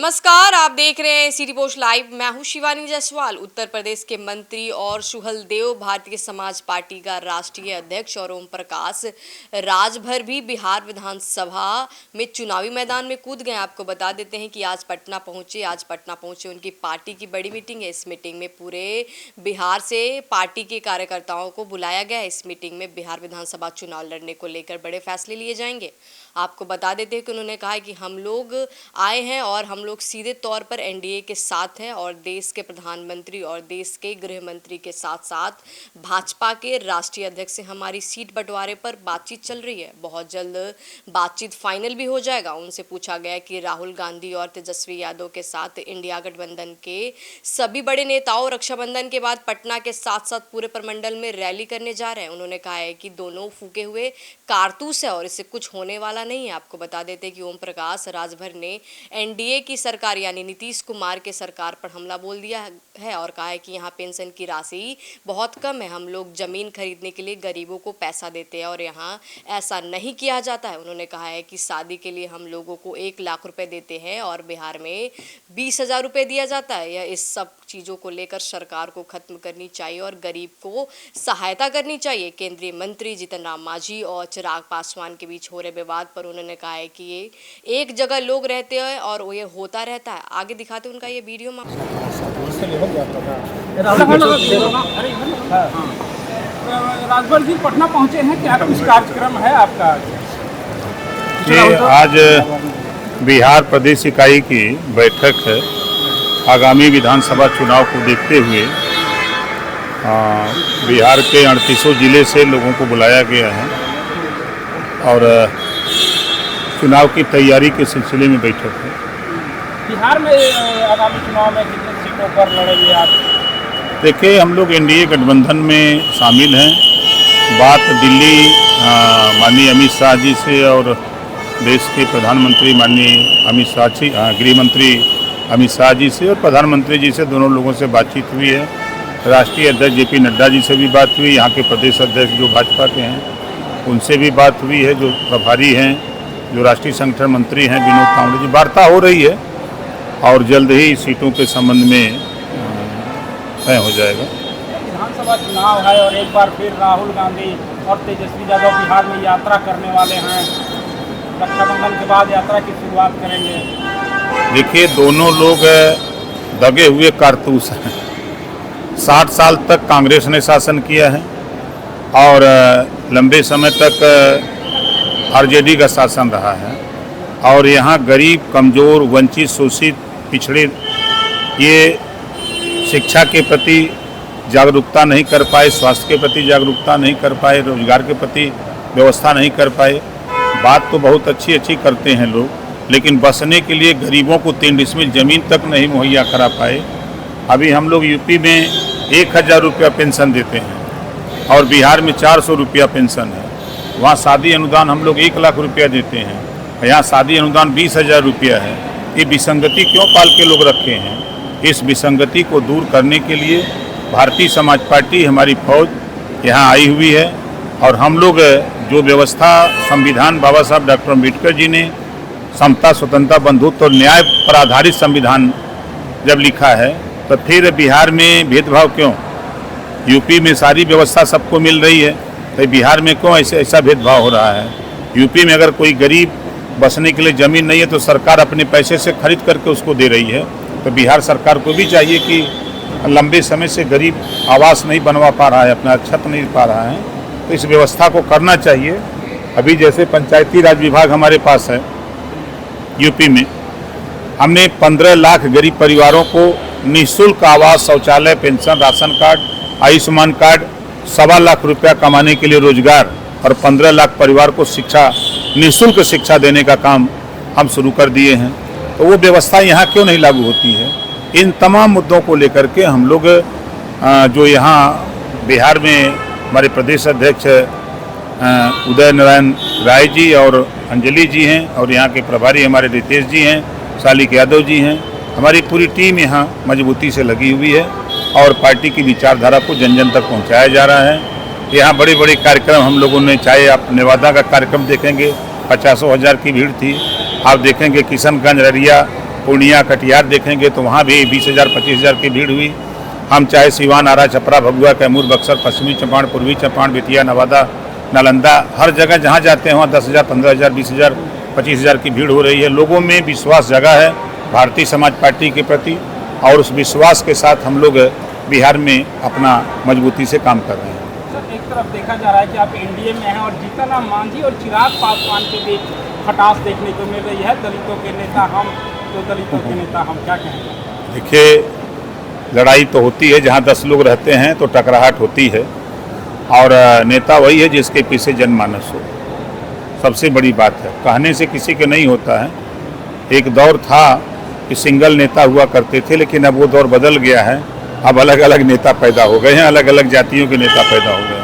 नमस्कार, आप देख रहे हैं सिटी पोस्ट लाइव। मैं हूं शिवानी जायसवाल। उत्तर प्रदेश के मंत्री और सुहलदेव भारतीय समाज पार्टी का राष्ट्रीय अध्यक्ष और ओम प्रकाश राजभर भी बिहार विधानसभा में चुनावी मैदान में कूद गए। आपको बता देते हैं कि आज पटना पहुंचे उनकी पार्टी की बड़ी मीटिंग है। इस मीटिंग में पूरे बिहार से पार्टी के कार्यकर्ताओं को बुलाया गया है। इस मीटिंग में बिहार विधानसभा चुनाव लड़ने को लेकर बड़े फैसले लिए जाएंगे। आपको बता देते हैं कि उन्होंने कहा है कि हम लोग आए हैं और हम लोग सीधे तौर पर एनडीए के साथ हैं और देश के प्रधानमंत्री और देश के गृह मंत्री के साथ साथ भाजपा के राष्ट्रीय अध्यक्ष से हमारी सीट बंटवारे पर बातचीत चल रही है। बहुत जल्द बातचीत फाइनल भी हो जाएगा। उनसे पूछा गया कि राहुल गांधी और तेजस्वी यादव के साथ इंडिया गठबंधन के सभी बड़े नेताओं रक्षाबंधन के बाद पटना के साथ साथ पूरे प्रमंडल में रैली करने जा रहे हैं। उन्होंने कहा है कि दोनों फूके हुए कारतूस है और इससे कुछ होने वाला नहीं है। आपको बता देते कि ओम प्रकाश राजभर ने एनडीए की सरकार यानी नीतीश कुमार के सरकार पर हमला बोल दिया है और कहा है कि यहाँ पेंशन की राशि बहुत कम है। हम लोग जमीन खरीदने के लिए गरीबों को पैसा देते हैं और यहाँ ऐसा नहीं किया जाता है। उन्होंने कहा है कि शादी के लिए हम लोगों को 1 लाख रुपए देते हैं और बिहार में 20,000 रुपये दिया जाता है। यह इस सब चीज़ों को लेकर सरकार को खत्म करनी चाहिए और गरीब को सहायता करनी चाहिए। केंद्रीय मंत्री जीतन राम मांझी और चिराग पासवान के बीच हो रहे विवाद पर उन्होंने कहा है कि ये एक जगह लोग रहते हैं और ये होता रहता है। आगे दिखाते उनका ये वीडियो में। राजभर जी पटना पहुंचे हैं, क्या कुछ कार्यक्रम है आपका? जी, आज बिहार प्रदेश इकाई की बैठक है। आगामी विधानसभा चुनाव को देखते हुए बिहार के 38 जिले से लोगों को बुलाया गया है और चुनाव की तैयारी के सिलसिले में बैठक है। बिहार में आगामी चुनाव में कितनी सीटों पर लड़ेंगे आप? देखिए, हम लोग एनडीए गठबंधन में शामिल हैं। बात दिल्ली माननीय अमित शाह जी से और देश के प्रधानमंत्री माननीय अमित शाह जी, गृह मंत्री अमित शाह जी से और प्रधानमंत्री जी से दोनों लोगों से बातचीत हुई है। राष्ट्रीय अध्यक्ष जेपी नड्डा जी से भी बात हुई। यहाँ के प्रदेश अध्यक्ष जो भाजपा के हैं उनसे भी बात हुई है। जो प्रभारी हैं, जो राष्ट्रीय संगठन मंत्री हैं विनोद तावड़े जी, वार्ता हो रही है और जल्द ही सीटों के संबंध में तय हो जाएगा। विधानसभा चुनाव है और एक बार फिर राहुल गांधी और तेजस्वी यादव बिहार में यात्रा करने वाले हैं। रक्षाबंधन के बाद यात्रा की शुरुआत करेंगे। देखिए, दोनों लोग दगे हुए कारतूस हैं। 60 साल तक कांग्रेस ने शासन किया है और लंबे समय तक आरजेडी का शासन रहा है और यहाँ गरीब, कमज़ोर, वंचित, शोषित, पिछड़े ये शिक्षा के प्रति जागरूकता नहीं कर पाए, स्वास्थ्य के प्रति जागरूकता नहीं कर पाए, रोजगार के प्रति व्यवस्था नहीं कर पाए। बात तो बहुत अच्छी करते हैं लोग, लेकिन बसने के लिए गरीबों को 3 डिसमिल ज़मीन तक नहीं मुहैया करा पाए। अभी हम लोग यूपी में 1,000 रुपया पेंशन देते हैं और बिहार में 400 रुपया पेंशन है। वहाँ शादी अनुदान हम लोग 1 लाख रुपया देते हैं, यहाँ शादी अनुदान 20,000 रुपया है। ये विसंगति क्यों पाल के लोग रखे हैं? इस विसंगति को दूर करने के लिए भारतीय समाज पार्टी, हमारी फौज यहाँ आई हुई है और हम लोग जो व्यवस्था संविधान बाबा साहब डॉक्टर अम्बेडकर जी ने समता, स्वतंत्रता, बंधुत्व और न्याय पर आधारित संविधान जब लिखा है तो फिर बिहार में भेदभाव क्यों? यूपी में सारी व्यवस्था सबको मिल रही है तो बिहार में क्यों ऐसा भेदभाव हो रहा है? यूपी में अगर कोई गरीब बसने के लिए ज़मीन नहीं है तो सरकार अपने पैसे से खरीद करके उसको दे रही है। तो बिहार सरकार को भी चाहिए कि लंबे समय से गरीब आवास नहीं बनवा पा रहा है, अपना छत नहीं पा रहा है, तो इस व्यवस्था को करना चाहिए। अभी जैसे पंचायती राज विभाग हमारे पास है यूपी में, हमने 15 लाख गरीब परिवारों को निःशुल्क आवास, शौचालय, pension, ration card, Ayushman card, 1.25 lakh रुपया कमाने के लिए रोजगार और 15 लाख परिवार को शिक्षा, निःशुल्क शिक्षा देने का काम हम शुरू कर दिए हैं। तो वो व्यवस्था यहाँ क्यों नहीं लागू होती है? इन तमाम मुद्दों को लेकर के हम लोग जो यहाँ बिहार में हमारे प्रदेश अध्यक्ष उदय नारायण राय जी और अंजलि जी हैं और यहाँ के प्रभारी हमारे रितेश जी हैं, शालिक यादव जी हैं, हमारी पूरी टीम यहाँ मजबूती से लगी हुई है और पार्टी की विचारधारा को जन जन तक पहुँचाया जा रहा है। यहाँ बड़े बड़े कार्यक्रम हम लोगों ने, चाहे आप नेवादा का कार्यक्रम देखेंगे 50,000 की भीड़ थी, आप देखेंगे किशनगंज, अररिया, पूर्णिया कटिहार देखेंगे तो वहाँ भी 20,000 25,000 की भीड़ हुई। हम चाहे सिवान, आरा, छपरा, भभुआ, कैमूर, बक्सर, पश्चिमी चंपारण, पूर्वी चंपारण, बेतिया, नवादा, नालंदा, हर जगह जहाँ जाते हैं वहाँ 10,000 15,000 20,000 25,000 की भीड़ हो रही है। लोगों में विश्वास जगा है भारतीय समाज पार्टी के प्रति, और उस विश्वास के साथ हम लोग बिहार में अपना मजबूती से काम कर रहे हैं। सर, एक तरफ देखा जा रहा है कि आप एनडीए में हैं और जीतन राम मांझी और चिराग पासवान के बीच खटास देखने को मिल रही है। दलितों के नेता हम, तो दलितों के नेता हम, क्या कहेंगे? देखिए, लड़ाई तो होती है, जहाँ 10 लोग रहते हैं तो टकराहट होती है, और नेता वही है जिसके पीछे जनमानस हो। सबसे बड़ी बात है, कहने से किसी के नहीं होता है। एक दौर था कि सिंगल नेता हुआ करते थे, लेकिन अब वो दौर बदल गया है। अब अलग अलग नेता पैदा हो गए हैं, अलग अलग जातियों के नेता पैदा हो गए हैं।